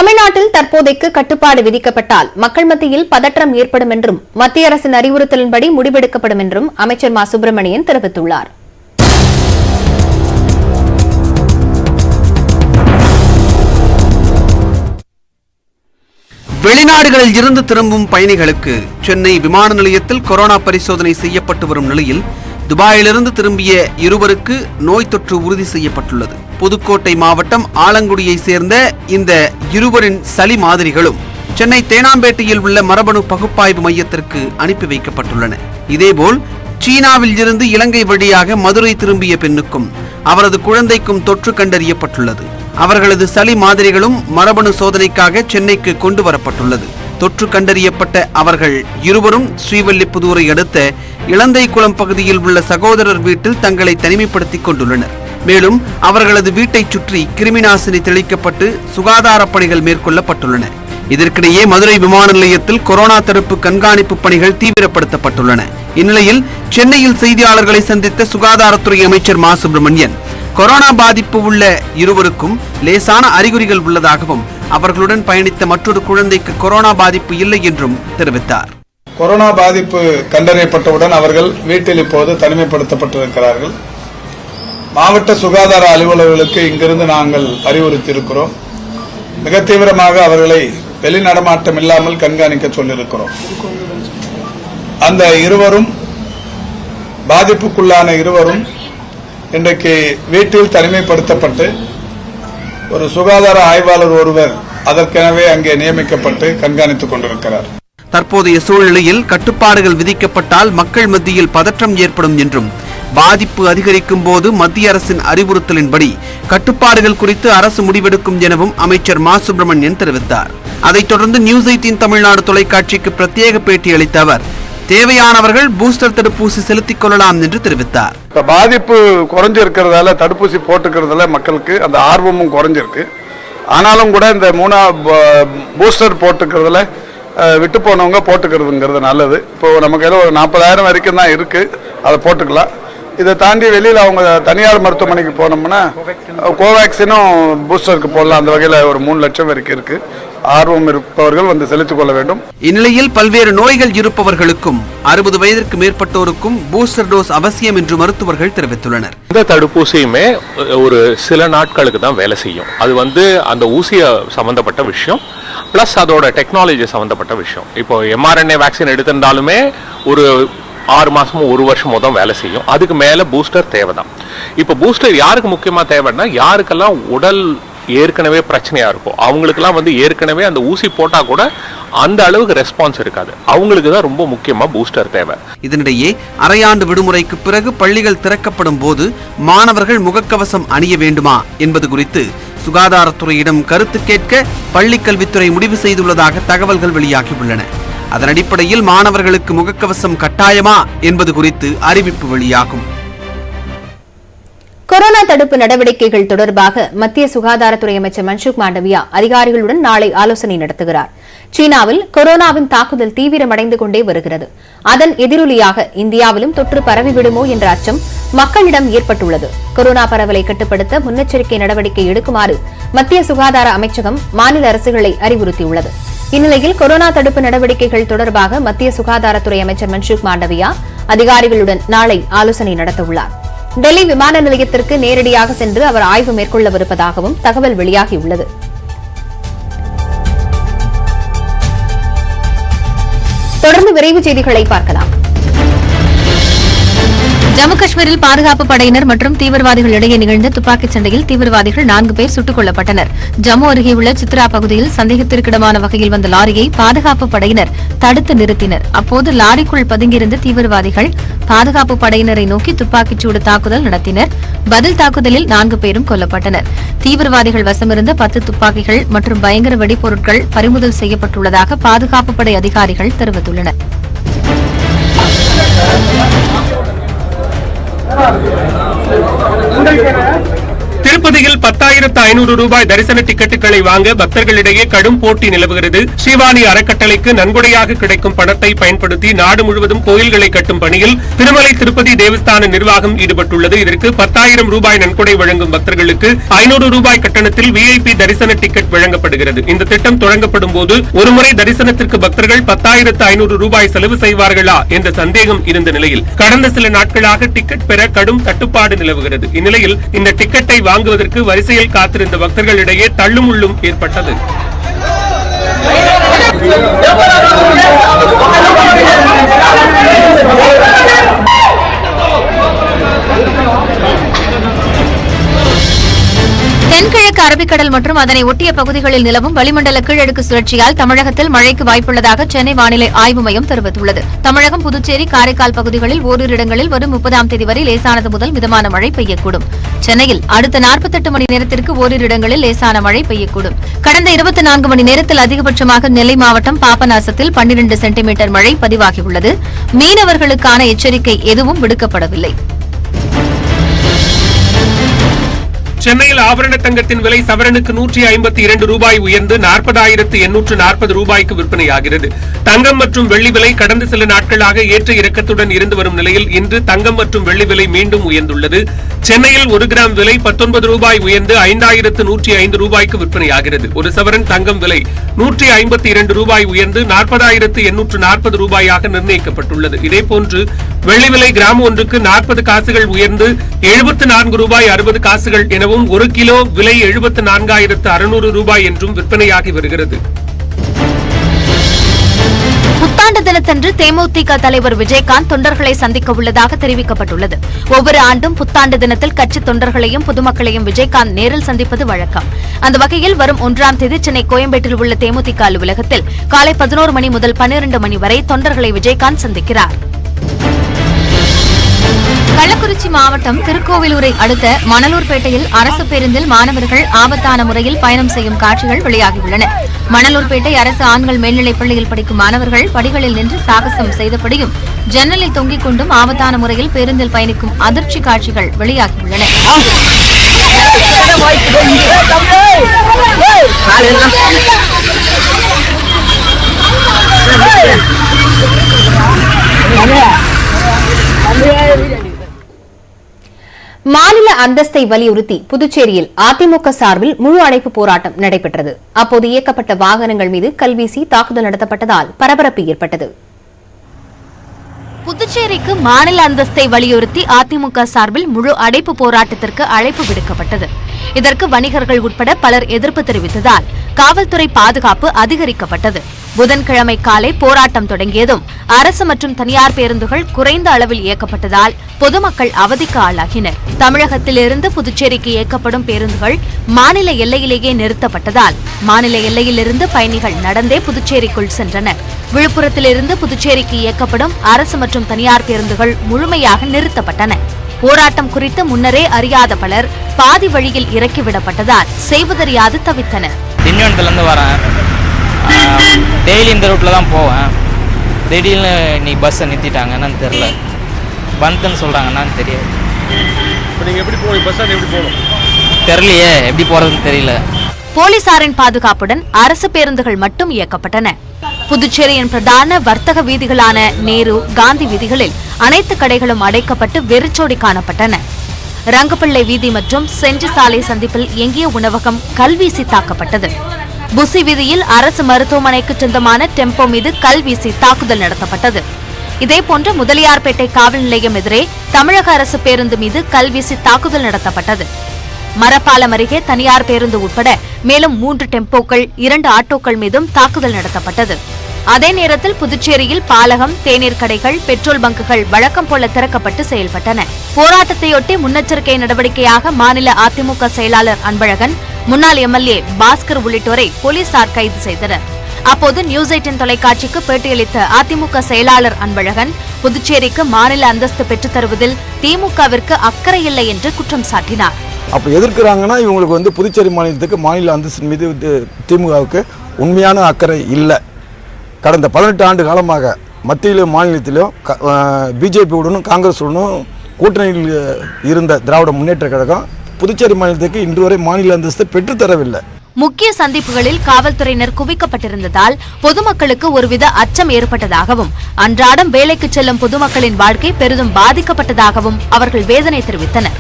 தமிழ்நாட்டில் தற்போதைக்கு கட்டுப்பாடு விதிக்கப்பட்டால் மக்கள் மத்தியில் பதற்றம் ஏற்படும் என்றும் மத்திய அரசின் அறிவுறுத்தலின்படி முடிவெடுக்கப்படும் என்றும் அமைச்சர் மா சுப்பிரமணியன் தெரிவித்துள்ளார். வெளிநாடுகளில் இருந்து திரும்பும் பயணிகளுக்கு சென்னை விமான நிலையத்தில் கொரோனா பரிசோதனை செய்யப்பட்டு வரும் நிலையில் துபாயிலிருந்து திரும்பிய இருவருக்கு நோய் தொற்று உறுதி செய்யப்பட்டுள்ளது. புதுக்கோட்டை மாவட்டம் ஆலங்குடியை சேர்ந்த இந்த இருவரின் சளி மாதிரிகளும் சென்னை தேனாம்பேட்டையில் உள்ள மரபணு பகுப்பாய்வு மையத்திற்கு அனுப்பி வைக்கப்பட்டுள்ளன. இதேபோல் சீனாவில் இருந்து இலங்கை வழியாக மதுரை திரும்பிய பெண்ணுக்கும் அவரது குழந்தைக்கும் தொற்று கண்டறியப்பட்டுள்ளது. அவர்களது சளி மாதிரிகளும் மரபணு சோதனைக்காக சென்னைக்கு கொண்டு வரப்பட்டுள்ளது. தொற்று கண்டறியப்பட்ட அவர்கள் இருவரும் ஸ்ரீவல்லிபுதூரை அடுத்த இளந்தைக்குளம் பகுதியில் உள்ள சகோதரர் வீட்டில் தங்களை தனிமைப்படுத்திக் கொண்டுள்ளனர். மேலும் அவர்களது வீட்டை சுற்றி கிருமிநாசினி தெளிக்கப்பட்டு சுகாதார பணிகள் மேற்கொள்ளப்பட்டுள்ளன. இதற்கிடையே மதுரை விமான நிலையத்தில் கொரோனா தடுப்பு கண்காணிப்பு பணிகள் தீவிரப்படுத்தப்பட்டுள்ளன. இந்நிலையில் சென்னையில் செய்தியாளர்களை சந்தித்த சுகாதாரத்துறை அமைச்சர் மா சுப்பிரமணியன் கொரோனா பாதிப்பு உள்ள இருவருக்கும் லேசான அறிகுறிகள் உள்ளதாகவும் அவர்களுடன் பயணித்த மற்றொரு குழந்தைக்கு கொரோனா பாதிப்பு இல்லை என்றும் தெரிவித்தார். கொரோனா பாதிப்பு கண்டறியப்பட்டவுடன் அவர்கள் வீட்டில் இப்போது தனிமைப்படுத்தப்பட்டிருக்கிறார்கள். மாவட்ட சுகாதார அலுவலர்களுக்கு இங்கிருந்து நாங்கள் அறிவுறுத்தியிருக்கிறோம். மிக தீவிரமாக அவர்களை வெளிநடமாட்டம் இல்லாமல் கண்காணிக்க சொல்லியிருக்கிறோம். அந்த இருவரும் பாதிப்புக்குள்ளான இருவரும் இன்றைக்கு வீட்டில் தனிமைப்படுத்தப்பட்டு ஒரு சுகாதார ஆய்வாளர் ஒருவர் அதற்கெனவே அங்கே நியமிக்கப்பட்டு கண்காணித்துக் கொண்டிருக்கிறார். தற்போதைய சூழ்நிலையில் கட்டுப்பாடுகள் விதிக்கப்பட்டால் மக்கள் மத்தியில் பதற்றம் ஏற்படும் என்றும் பாதிப்பு அதிகரிக்கும் போது மத்திய அரசின் அறிவுறுத்தலின்படி கட்டுப்பாடுகள் குறித்து அரசு முடிவெடுக்கும் எனவும் அமைச்சர் மா சுப்பிரமணியன் தெரிவித்தார். அதைத் தொடர்ந்து நியூஸ் 18 தமிழ்நாடு தொலைக்காட்சிக்கு பிரத்யேக பேட்டி அளித்த அவர் தேவையானவர்கள் பூஸ்டர் தடுப்பூசி செலுத்திக் கொள்ளலாம் என்று தெரிவித்தார். பாதிப்பு குறைஞ்சிருக்கிறதால தடுப்பூசி போட்டுக்கிறதுல மக்களுக்கு அந்த ஆர்வமும் குறைஞ்சிருக்கு. ஆனாலும் கூட இந்த பூஸ்டர் போட்டுக்கிறதுல விட்டு போனவங்க போட்டுக்கிறதுங்கிறது நல்லது. இப்போ நமக்கு ஏதோ ஒரு 40,000 வரைக்கும் தான் இருக்கு, அதை போட்டுக்கலாம். இதை தாண்டி வெளியில் அவங்க தனியார் மருத்துவமனைக்கு போனோம்னா கோவேக்சினும் பூஸ்டருக்கு போடலாம். அந்த வகையில் ஒரு 3 லட்சம் வரைக்கும் இருக்கு. ஆர்வம் இருப்பவர்கள் வந்து செலுத்திக் கொள்ள வேண்டும். இந்நிலையில் பல்வேறு நோய்கள் இருப்பவர்களுக்கும் 60 வயதிற்கு மேற்பட்டோருக்கும் பூஸ்டர் டோஸ் அவசியம் என்று மருத்துவர்கள் தெரிவித்துள்ளனர். இந்த தடுப்பூசியுமே ஒரு சில நாட்களுக்கு தான் வேலை செய்யும். அது அந்த ஊசிய சம்பந்தப்பட்ட விஷயம், பிளஸ் அதோட டெக்னாலஜி சம்பந்தப்பட்ட விஷயம். இப்போ mRNA வேக்சின் எடுத்திருந்தாலுமே ஒரு 6 மாசமும் 1 வருஷமோ தான் வேலை செய்யும். அதுக்கு மேல பூஸ்டர் தேவைதான். இப்போ பூஸ்டர் யாருக்கு முக்கியமா தேவைன்னா, யாருக்கெல்லாம் உடல் ஏற்கனவே பிரச்சனையா இருக்கும், அவங்களுக்கெல்லாம் ஏற்கனவே அந்த ஊசி போட்டா கூட அந்த அளவுக்கு ரெஸ்பான்ஸ் இருக்காது. அவங்களுக்கு தான் ரொம்ப முக்கியமா பூஸ்டர் தேவை. இதனிடையே அரையாண்டு விடுமுறைக்கு பிறகு பள்ளிகள் திறக்கப்படும் போது மாணவர்கள் முகக்கவசம் அணிய வேண்டுமா என்பது குறித்து சுகாதாரத்துறையிடம் கருத்து கேட்க பள்ளிக்கல்வித்துறை முடிவு செய்துள்ளதாக தகவல்கள் வெளியாகியுள்ளன. அதன் அடிப்படையில் மாணவர்களுக்கு முகக்கவசம் கட்டாயமா என்பது குறித்து அறிவிப்பு வெளியாகும். கொரோனா தடுப்பு நடவடிக்கைகள் தொடர்பாக மத்திய சுகாதாரத்துறை அமைச்சர் மன்சுக் மாண்டவியா அதிகாரிகளுடன் நாளை ஆலோசனை நடத்துகிறார். சீனாவில் கொரோனாவின் தாக்குதல் தீவிரமடைந்து கொண்டே வருகிறது. அதன் எதிரொலியாக இந்தியாவிலும் தொற்று பரவிவிடுமோ என்ற அச்சம் மக்களிடம் ஏற்பட்டுள்ளது. கொரோனா பரவலை கட்டுப்படுத்த முன்னெச்சரிக்கை நடவடிக்கை எடுக்குமாறு மத்திய சுகாதார அமைச்சகம் மாநில அரசுகளை அறிவுறுத்தியுள்ளது. இந்நிலையில் கொரோனா தடுப்பு நடவடிக்கைகள் தொடர்பாக மத்திய சுகாதாரத்துறை அமைச்சர் மன்சுக் மாண்டவியா அதிகாரிகளுடன் நாளை ஆலோசனை நடத்தவுள்ளார். டெல்லி விமான நிலையத்திற்கு நேரடியாக சென்று அவர் ஆய்வு மேற்கொள்ளவிருப்பதாகவும் தகவல் வெளியாகியுள்ளது. தொடர்ந்து விரைவு செய்திகளை பார்க்கலாம். ஜம்மு காஷ்மீரில் பாதுகாப்பு படையினர் மற்றும் தீவிரவாதிகள் இடையே நிகழ்ந்த துப்பாக்கிச் சண்டையில் தீவிரவாதிகள் 4 பேர் சுட்டுக் கொல்லப்பட்டனர். ஜம்மு அருகே உள்ள சித்ரா பகுதியில் சந்தேகத்திற்கிடமான வகையில் வந்த லாரியை பாதுகாப்பு படையினர் தடுத்து நிறுத்தினர். அப்போது லாரிக்குள் பதுங்கியிருந்த தீவிரவாதிகள் பாதுகாப்பு படையினரை நோக்கி துப்பாக்கிச்சூடு தாக்குதல் நடத்தினர். பதில் தாக்குதலில் 4 பேரும் கொல்லப்பட்டனர். தீவிரவாதிகள் வசமிருந்த 10 துப்பாக்கிகள் மற்றும் பயங்கர வெடிப்பொருட்கள் பறிமுதல் செய்யப்பட்டுள்ளதாக பாதுகாப்பு படை அதிகாரிகள் தெரிவித்துள்ளனர். திருப்பதியில் 10,500 ரூபாய் தரிசன டிக்கெட்டுகளை வாங்க பக்தர்களிடையே கடும் போட்டி நிலவுகிறது. ஸ்ரீவாணி அறக்கட்டளைக்கு நன்கொடையாக கிடைக்கும் பணத்தை பயன்படுத்தி நாடு முழுவதும் கோயில்களை கட்டும் பணியில் திருமலை திருப்பதி தேவஸ்தான நிர்வாகம் ஈடுபட்டுள்ளது. இதற்கு 10,000 ரூபாய் நன்கொடை வழங்கும் பக்தர்களுக்கு 500 ரூபாய் கட்டணத்தில் VIP தரிசன டிக்கெட் வழங்கப்படுகிறது. இந்த திட்டம் தொடங்கப்படும் போது ஒருமுறை தரிசனத்திற்கு பக்தர்கள் 10,500 ரூபாய் செலவு செய்வார்களா என்ற சந்தேகம் இருந்த நிலையில் கடந்த சில நாட்களாக டிக்கெட் பெற கடும் தட்டுப்பாடு நிலவுகிறது. இந்நிலையில் இந்த டிக்கெட்டை வாங்குவதற்கு வரிசையில் காத்திருந்த பக்தர்களிடையே தள்ளுமுள்ளும் ஏற்பட்டது. தென்கிழக்கு அரபிக்கடல் மற்றும் அதனை ஒட்டிய பகுதிகளில் நிலவும் வளிமண்டல கீழடுக்கு சுழற்சியால் தமிழகத்தில் மழைக்கு வாய்ப்புள்ளதாக சென்னை வானிலை ஆய்வு மையம் தெரிவித்துள்ளது. தமிழகம், புதுச்சேரி, காரைக்கால் பகுதிகளில் ஓரிரு இடங்களில் வரும் 30ஆம் தேதி வரை லேசானது முதல் மிதமான மழை பெய்யக்கூடும். சென்னையில் அடுத்த 48 மணி நேரத்திற்கு ஓரிரு இடங்களில் லேசான மழை பெய்யக்கூடும். கடந்த 24 மணி நேரத்தில் அதிகபட்சமாக நெல்லை மாவட்டம் பாபநாசத்தில் 12 சென்டிமீட்டர் மழை பதிவாகியுள்ளது. மீனவர்களுக்கான எச்சரிக்கை எதுவும் விடுக்கப்படவில்லை. சென்னையில் ஆபரண தங்கத்தின் விலை சவரனுக்கு 152 ரூபாய் உயர்ந்து 40,840 ரூபாய்க்கு விற்பனையாகிறது. தங்கம் மற்றும் வெள்ளி விலை கடந்த சில நாட்களாக ஏற்ற இறக்கத்துடன் இருந்து வரும் நிலையில் இன்று தங்கம் மற்றும் வெள்ளி விலை மீண்டும் உயர்ந்துள்ளது. சென்னையில் 1 கிராம் விலை 19 ரூபாய் உயர்ந்து 5,105 ரூபாய்க்கு விற்பனையாகிறது. ஒரு சவரன் தங்கம் விலை 152 ரூபாய் உயர்ந்து 40,840 ரூபாயாக நிர்ணயிக்கப்பட்டுள்ளது. இதேபோன்று வெள்ளி விலை கிராம் ஒன்றுக்கு 40 காசுகள் உயர்ந்து 74 ரூபாய் 60 காசுகள் எனவும் 1 கிலோ விலை 74,600 ரூபாய் என்றும் விற்பனையாகி வருகிறது. புத்தாண்டு தினத்தன்று தேமுதிக தலைவர் விஜயகாந்த் தொண்டர்களை சந்திக்க உள்ளதாக தெரிவிக்கப்பட்டுள்ளது. ஒவ்வொரு ஆண்டும் புத்தாண்டு தினத்தில் கட்சி தொண்டர்களையும் பொதுமக்களையும் விஜயகாந்த் நேரில் சந்திப்பது வழக்கம். அந்த வகையில் வரும் 1ஆம் தேதி சென்னை கோயம்பேட்டில் உள்ள தேமுதிக அலுவலகத்தில் காலை 11 மணி முதல் 12 மணி வரை தொண்டர்களை விஜயகாந்த் சந்திக்கிறார். கள்ளக்குறிச்சி மாவட்டம் திருக்கோவிலூரை அடுத்த மணலூர்பேட்டையில் அரசு பேருந்தில் மாணவர்கள் ஆபத்தான முறையில் பயணம் செய்யும் காட்சிகள் வெளியாகியுள்ளன. மணலூர்பேட்டை அரசு ஆண்கள் மேல்நிலைப் பள்ளியில் படிக்கும் மாணவர்கள் படிகளில் நின்று சாகசம் செய்தபடியும் ஜன்னலில் தொங்கிக் கொண்டும் ஆபத்தான முறையில் பேருந்தில் பயணிக்கும் அதிர்ச்சி காட்சிகள் வெளியாகியுள்ளன. மாநில அந்தஸ்தை வலியுறுத்தி புதுச்சேரியில் அதிமுக சார்பில் முழு அடைப்பு போராட்டம் நடைபெற்றது. அப்போது இயக்கப்பட்ட வாகனங்கள் மீது கல்வீசி தாக்குதல் நடத்தப்பட்டதால் பரபரப்பு ஏற்பட்டது. புதுச்சேரிக்கு மாநில அந்தஸ்தை வலியுறுத்தி அதிமுக சார்பில் முழு அடைப்பு போராட்டத்திற்கு அழைப்பு விடுக்கப்பட்டது. இதற்கு வணிகர்கள் உட்பட பலர் எதிர்ப்பு தெரிவித்ததால் காவல்துறை பாதுகாப்பு அதிகரிக்கப்பட்டது. புதன்கிழமை காலை போராட்டம் தொடங்கியதும் அரசு மற்றும் தனியார் பேருந்துகள் குறைந்த அளவில் இயக்கப்பட்டதால் பொதுமக்கள் அவதிக்கு ஆளாகினர். தமிழகத்திலிருந்து புதுச்சேரிக்கு இயக்கப்படும் பேருந்துகள் மாநில எல்லையிலேயே நிறுத்தப்பட்டதால் மாநில எல்லையிலிருந்து பயணிகள் நடந்தே புதுச்சேரிக்குள் சென்றனர். விழுப்புரத்திலிருந்து புதுச்சேரிக்கு இயக்கப்படும் அரசு மற்றும் தனியார் பேருந்துகள் முழுமையாக நிறுத்தப்பட்டன. போராட்டம் குறித்து முன்னரே அறியாத பலர் பாதி வழியில் இறக்கிவிடப்பட்டதால் செய்வதறியாது தவித்தனர். டெய்லி இந்த ரூட்ல தான் போவேன். திடீர்னு நீ பஸ்ஸை நிறுத்திட்டாங்க, என்னன்னு தெரியல. பந்துன்னு சொல்றாங்க, என்னன்னு தெரியாது. நீங்க எப்படி போறீங்க? பஸ் எப்படி போகணும் தெரியலையே, எப்படி போறதுன்னு தெரியல. போலீசாரின் பாதுகாப்புடன் அரசு பேருந்துகள் மட்டும் இயக்கப்பட்டன. புதுச்சேரியின் பிரதான வர்த்தக வீதிகளான நேரு, காந்தி வீதிகளில் அனைத்து கடைகளும் அடைக்கப்பட்டு வெறிச்சோடி காணப்பட்டன. ரங்கப்பிள்ளை வீதி மற்றும் செஞ்சி சாலை சந்திப்பில் இயங்கிய உணவகம் கல்வீசி தாக்கப்பட்டது. புசி வீதியில் அரசு மருத்துவமனைக்கு சொந்தமான டெம்போ மீது கல்வீசி தாக்குதல் நடத்தப்பட்டது. இதேபோன்று முதலியார்பேட்டை காவல் நிலையம் எதிரே தமிழக அரசு பேருந்து மீது கல்வீசி தாக்குதல் நடத்தப்பட்டது. மரப்பாலம் அருகே தனியார் பேருந்து உட்பட மேலும் 3 டெம்போக்கள், 2 ஆட்டோக்கள் மீதும் தாக்குதல் நடத்தப்பட்டது. அதே நேரத்தில் புதுச்சேரியில் பாலகம், தேநீர் கடைகள், பெட்ரோல் பங்குகள் வழக்கம் போல திறக்கப்பட்டு செயல்பட்டன. போராட்டத்தையொட்டி முன்னெச்சரிக்கை நடவடிக்கையாக மாநில அதிமுக செயலாளர் அன்பழகன், முன்னாள் MLA பாஸ்கர் உள்ளிட்டோரை போலீசார் கைது செய்தனர். அப்போது நியூஸ் 18 தொலைக்காட்சிக்கு பேட்டியளித்த அதிமுக செயலாளர் அன்பழகன், புதுச்சேரிக்கு மாநில அந்தஸ்து பெற்றுத் தருவதில் திமுகவிற்கு அக்கறை இல்லை என்று குற்றம் சாட்டினார். அப்போ எதிர்க்கிறாங்கன்னா இவங்களுக்கு புதுச்சேரி மாநிலத்துக்கு மாநில அந்தஸ்து மீது திமுகவுக்கு உண்மையான அக்கறை இல்லை. கடந்த 18 ஆண்டு காலமாக மத்தியிலும் மாநிலத்திலும் பிஜேபியுடனும் காங்கிரஸுடனும் கூட்டணியில் இருந்த திராவிட முன்னேற்ற கழகம் புதுச்சேரி மாநிலத்துக்கு இன்று வரை மாநில அந்தஸ்தை பெற்றுத்தரவில்லை. முக்கிய சந்திப்புகளில் காவல்துறையினர் குவிக்கப்பட்டிருந்ததால் பொதுமக்களுக்கு ஒருவித அச்சம் ஏற்பட்டதாகவும் அன்றாடம் வேலைக்கு செல்லும் பொதுமக்களின் வாழ்க்கை பெரிதும் பாதிக்கப்பட்டதாகவும் அவர்கள் வேதனை தெரிவித்தனர்.